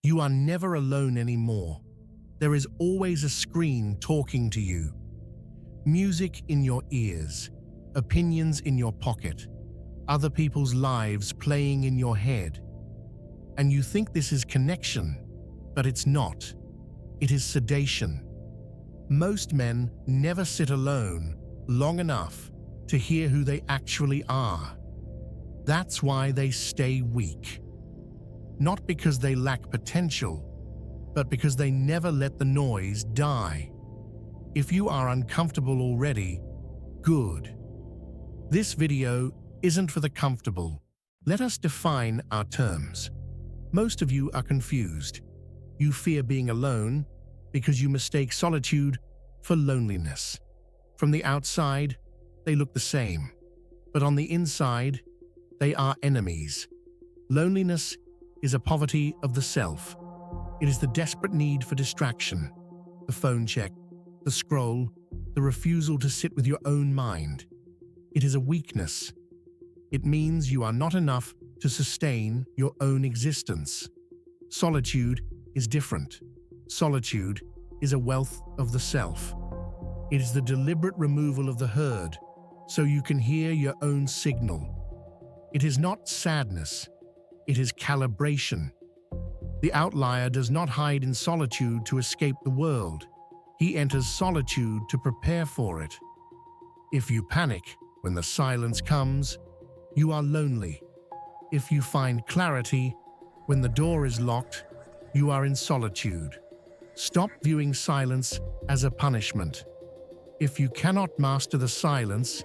You are never alone anymore. There is always a screen talking to you. Music in your ears, opinions in your pocket, other people's lives playing in your head. And you think this is connection, but it's not. It is sedation. Most men never sit alone long enough to hear who they actually are. That's why they stay weak. Not because they lack potential, but because they never let the noise die. If you are uncomfortable already, good. This video isn't for the comfortable. Let us define our terms. Most of you are confused. You fear being alone because you mistake solitude for loneliness. From the outside, they look the same, but on the inside, they are enemies. Loneliness is a poverty of the self. It is the desperate need for distraction, the phone check, the scroll, the refusal to sit with your own mind. It is a weakness. It means you are not enough to sustain your own existence. Solitude is different. Solitude is a wealth of the self. It is the deliberate removal of the herd so you can hear your own signal. It is not sadness. It is calibration. The outlier does not hide in solitude to escape the world. He enters solitude to prepare for it. If you panic when the silence comes, you are lonely. If you find clarity when the door is locked, you are in solitude. Stop viewing silence as a punishment. If you cannot master the silence,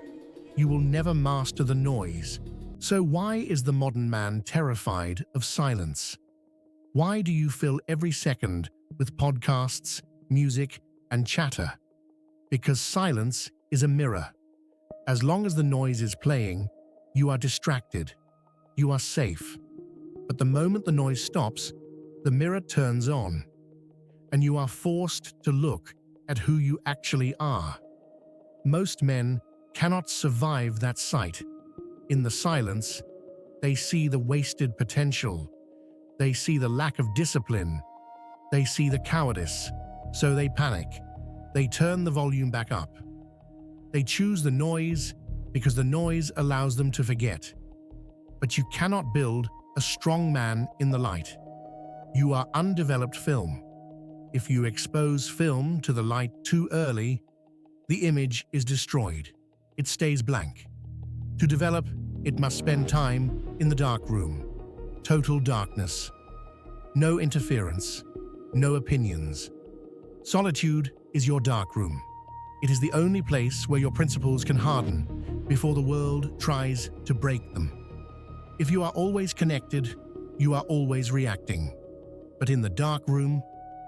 you will never master the noise. So why is the modern man terrified of silence? Why do you fill every second with podcasts, music, and chatter? Because silence is a mirror. As long as the noise is playing, you are distracted. You are safe. But the moment the noise stops, the mirror turns on, and you are forced to look at who you actually are. Most men cannot survive that sight. In the silence, they see the wasted potential. They see the lack of discipline. They see the cowardice. So they panic. They turn the volume back up. They choose the noise because the noise allows them to forget. But you cannot build a strong man in the light. You are undeveloped film. If you expose film to the light too early, the image is destroyed. It stays blank. To develop, it must spend time in the dark room. Total darkness. No interference. No opinions. Solitude is your dark room. It is the only place where your principles can harden before the world tries to break them. If you are always connected, you are always reacting. But in the dark room,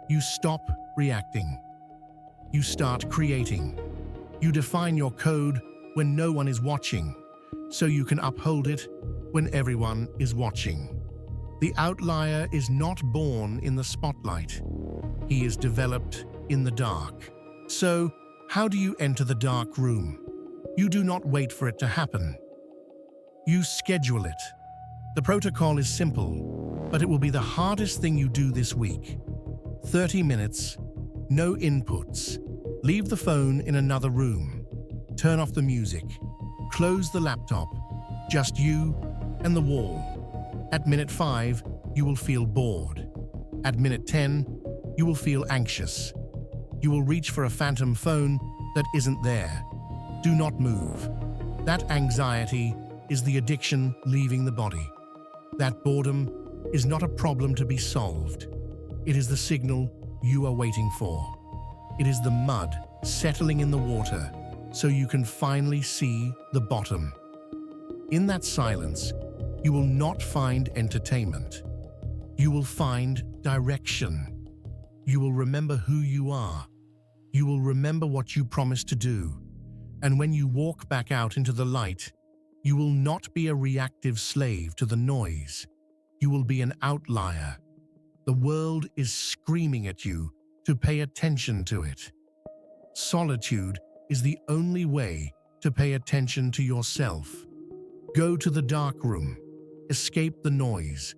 you stop reacting. You start creating. You define your code when no one is watching, so you can uphold it when everyone is watching. The outlier is not born in the spotlight. He is developed in the dark. So, how do you enter the dark room? You do not wait for it to happen. You schedule it. The protocol is simple, but it will be the hardest thing you do this week. 30 minutes, no inputs. Leave the phone in another room. Turn off the music. Close the laptop. Just you and the wall. At minute 5, you will feel bored. At minute 10, you will feel anxious. You will reach for a phantom phone that isn't there. Do not move. That anxiety is the addiction leaving the body. That boredom is not a problem to be solved. It is the signal you are waiting for. It is the mud settling in the water so you can finally see the bottom. In that silence, you will not find entertainment. You will find direction. You will remember who you are. You will remember what you promised to do. And when you walk back out into the light, you will not be a reactive slave to the noise. You will be an outlier. The world is screaming at you to pay attention to it. Solitude is the only way to pay attention to yourself. Go to the dark room. Escape the noise.